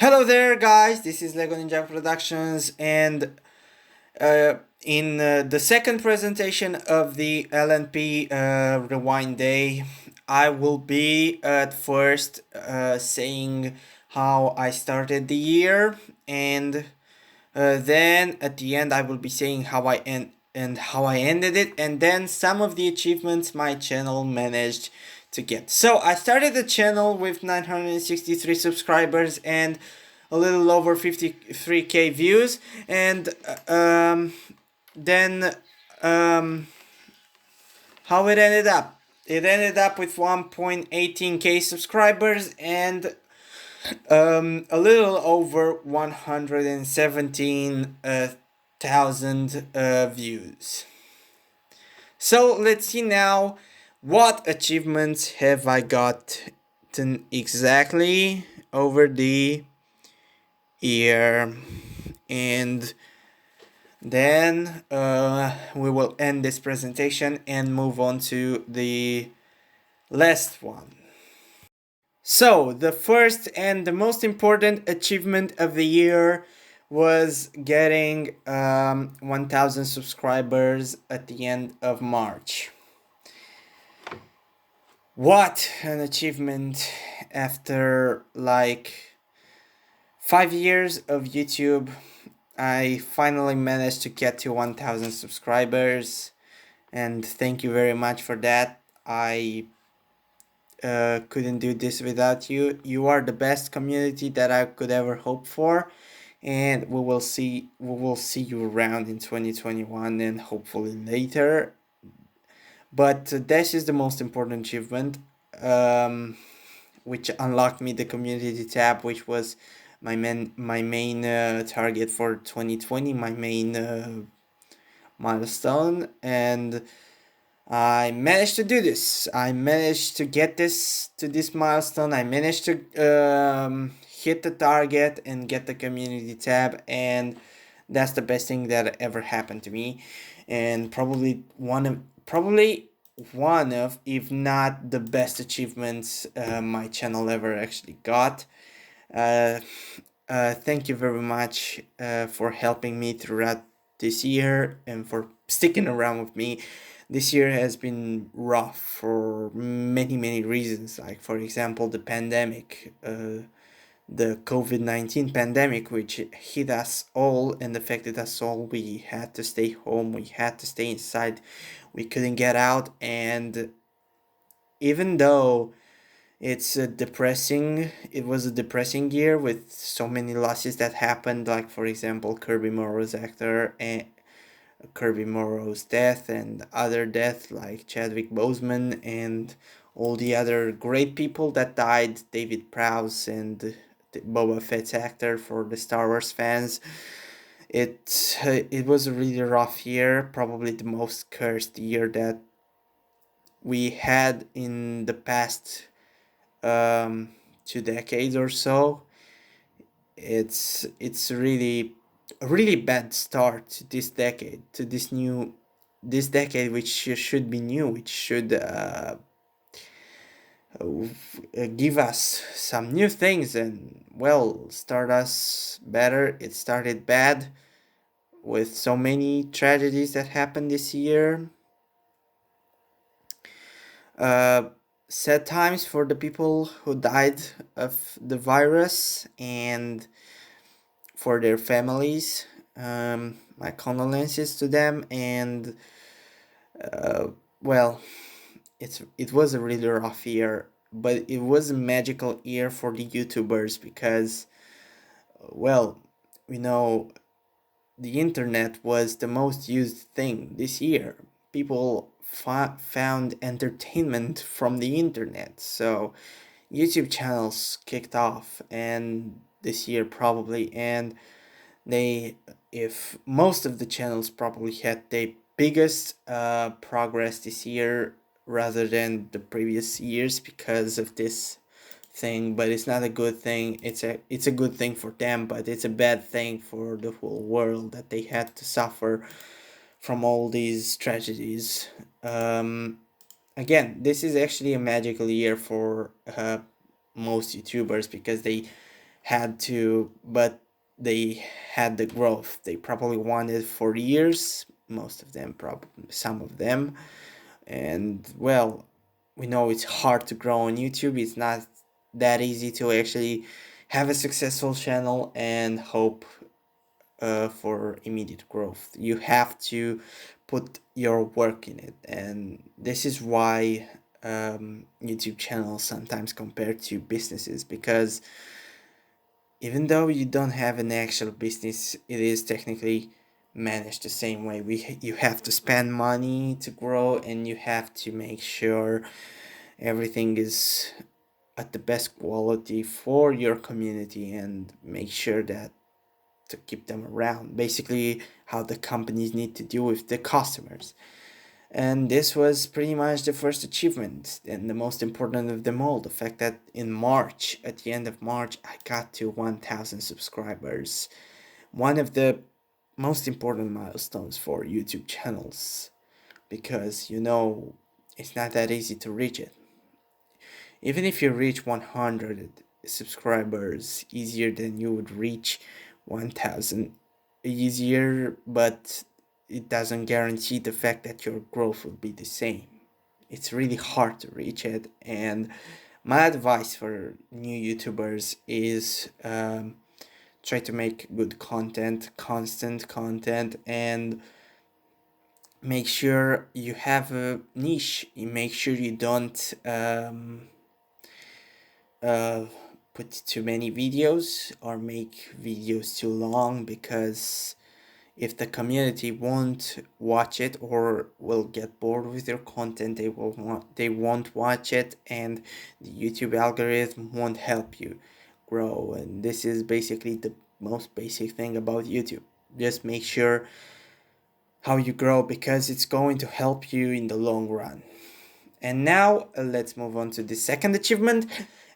Hello there, guys. This is Lego Ninja Productions, and in the second presentation of the LNP Rewind Day, I will be at first saying how I started the year, and then at the end I will be saying how I how I ended it, and then some of the achievements my channel managed to get. So I started the channel with 963 subscribers and a little over 53k views, and then um, how it ended up. It ended up with 1.18k subscribers and a little over 117,000 views. So let's see now what achievements have I gotten exactly over the year, and then we will end this presentation and move on to the last one. So, the first and the most important achievement of the year was getting 1,000 subscribers at the end of March. What an achievement after like 5 years of YouTube. I finally managed to get to 1,000 subscribers, and thank you very much for that. I couldn't do this without you. You are the best community that I could ever hope for, and we will see you around in 2021 and hopefully later. But this is the most important achievement, um, which unlocked me the community tab, which was my main target for 2020, my main milestone, and I managed to do this. I managed to get this to this milestone. I managed to hit the target and get the community tab, and that's the best thing that ever happened to me, and probably one of, if not the best achievements my channel ever actually got. Uh, thank you very much for helping me throughout this year and for sticking around with me. This year has been rough for many reasons, like, for example, the pandemic, the COVID-19 pandemic, which hit us all and affected us all. We had to stay home, we had to stay inside, we couldn't get out, and even though it was a depressing year with so many losses that happened, like, for example, Kirby Morrow's death and other deaths like Chadwick Boseman and all the other great people that died, David Prowse and the Boba Fett's actor for the Star Wars fans. It was a really rough year, probably the most cursed year that we had in the past 2 decades or so. It's really a really bad start to this decade, to this decade, which should be new, which should give us some new things and, well, start us better. It started bad with so many tragedies that happened this year. uh, Sad times for the people who died of the virus and for their families. My condolences to them, and uh, well, it was a really rough year, but it was a magical year for the YouTubers because, well, we know the internet was the most used thing this year. People found entertainment from the internet, so YouTube channels kicked off, and this year probably, and they if most of the channels probably had their biggest progress this year rather than the previous years because of this thing. But it's not a good thing. It's a good thing for them, but it's a bad thing for the whole world that they had to suffer from all these tragedies. Again, this is actually a magical year for most YouTubers because they had to, but they had the growth they probably wanted for years. Most of them, probably some of them. And well, we know it's hard to grow on YouTube. It's not that easy to actually have a successful channel and hope for immediate growth. You have to put your work in it, and this is why YouTube channels sometimes compared to businesses, because even though you don't have an actual business, it is technically managed the same way. You have to spend money to grow, and you have to make sure everything is at the best quality for your community, and make sure that to keep them around. Basically, how the companies need to deal with the customers. And this was pretty much the first achievement and the most important of them all. The fact that in March, at the end of March, I got to 1,000 subscribers. One of the most important milestones for YouTube channels, because it's not that easy to reach it. Even if you reach 100 subscribers easier than you would reach 1,000 easier, but it doesn't guarantee the fact that your growth will be the same. It's really hard to reach it, and my advice for new YouTubers is try to make good content, constant content, and make sure you have a niche. Make sure you don't uh, put too many videos or make videos too long, because if the community won't watch it or will get bored with your content, they won't watch it, and the YouTube algorithm won't help you grow. And this is basically the most basic thing about YouTube. Just make sure how you grow, because it's going to help you in the long run. And now let's move on to the second achievement.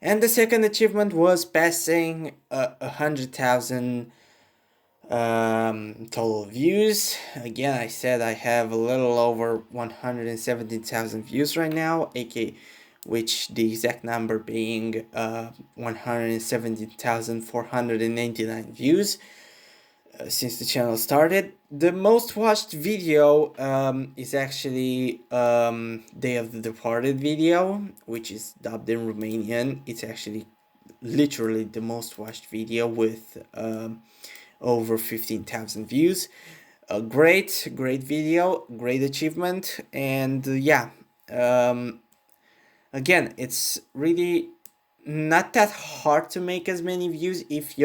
And the second achievement was passing 100,000 total views. Again, I said I have a little over 117,000 views right now, aka which the exact number being 117,499 views since the channel started. The most watched video is actually Day of the Departed video, which is dubbed in Romanian. It's actually literally the most watched video with over 15,000 views. A great video, great achievement. And yeah, again, it's really not that hard to make as many views if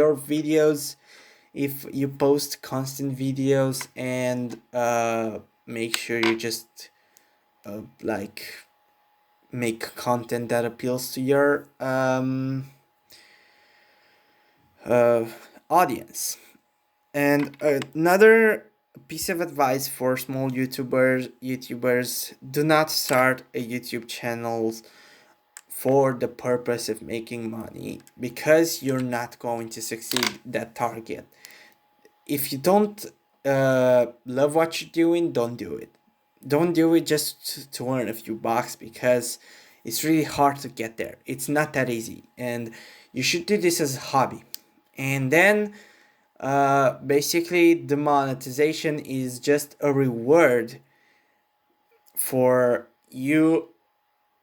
you post constant videos, and make sure you just like make content that appeals to your audience. And another piece of advice for small YouTubers: do not start a YouTube channel for the purpose of making money, because you're not going to succeed that target. If you don't love what you're doing, don't do it. Don't do it just to earn a few bucks, because it's really hard to get there. It's not that easy, and you should do this as a hobby. And then basically the monetization is just a reward for you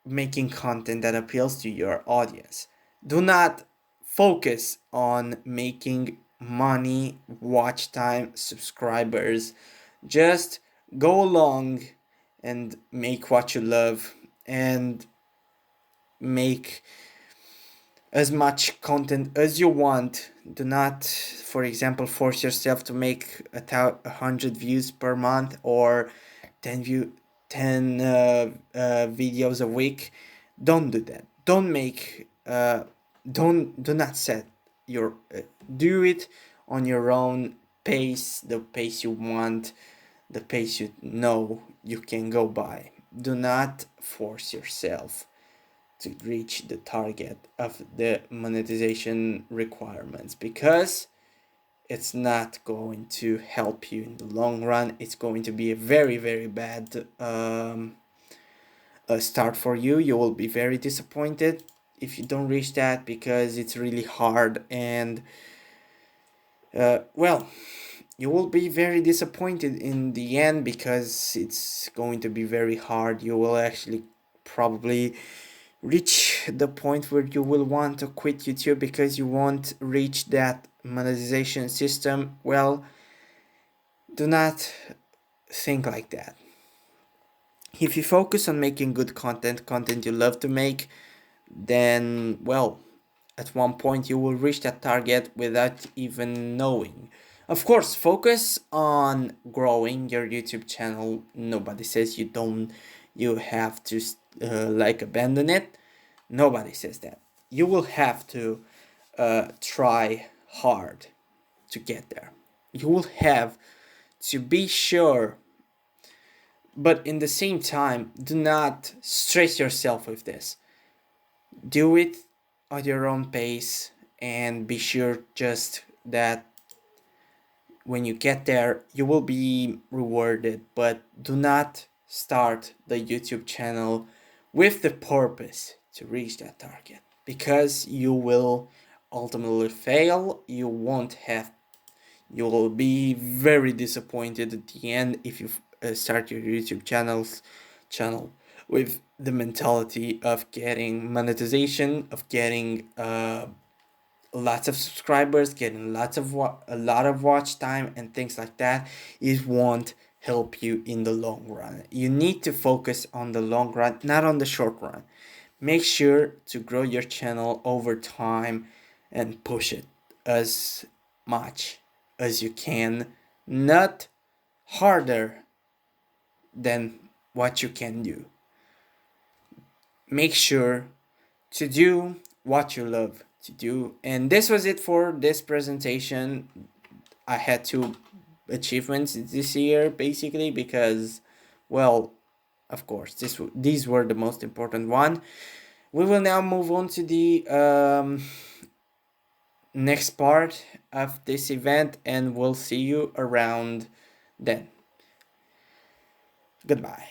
making content that appeals to your audience. Do not focus on making money, watch time, subscribers. Just go along and make what you love, and make as much content as you want. Do not, for example, force yourself to make 100 views per month, or 10 videos a week. Don't do that. Don't make do not set your do it on your own pace, the pace you want, the pace you know you can go by. Do not force yourself to reach the target of the monetization requirements, because it's not going to help you in the long run. It's going to be a very bad start for you. You will be very disappointed. if you don't reach that, because it's really hard. And well, you will be very disappointed in the end, because it's going to be very hard. You will actually probably reach the point where you will want to quit YouTube because you won't reach that monetization system. Well, do not think like that. If you focus on making good content you love to make, then, well, at one point you will reach that target without even knowing. Of course, focus on growing your YouTube channel. Nobody says you have to like abandon it. Nobody says that. You will have to try hard to get there. You will have to be sure, but in the same time, do not stress yourself with this. Do it at your own pace, and be sure just that when you get there, you will be rewarded. But do not start the YouTube channel with the purpose to reach that target, because you will ultimately fail. You will be very disappointed at the end if you start your YouTube channel with the mentality of getting monetization, of getting lots of subscribers, getting a lot of watch time and things like that. It won't help you in the long run. You need to focus on the long run, not on the short run. Make sure to grow your channel over time and push it as much as you can, not harder than what you can do. Make sure to do what you love to do. And this was it for this presentation. I had two achievements this year, basically, because, well, of course, these were the most important one. We will now move on to the next part of this event, and we'll see you around then. Goodbye.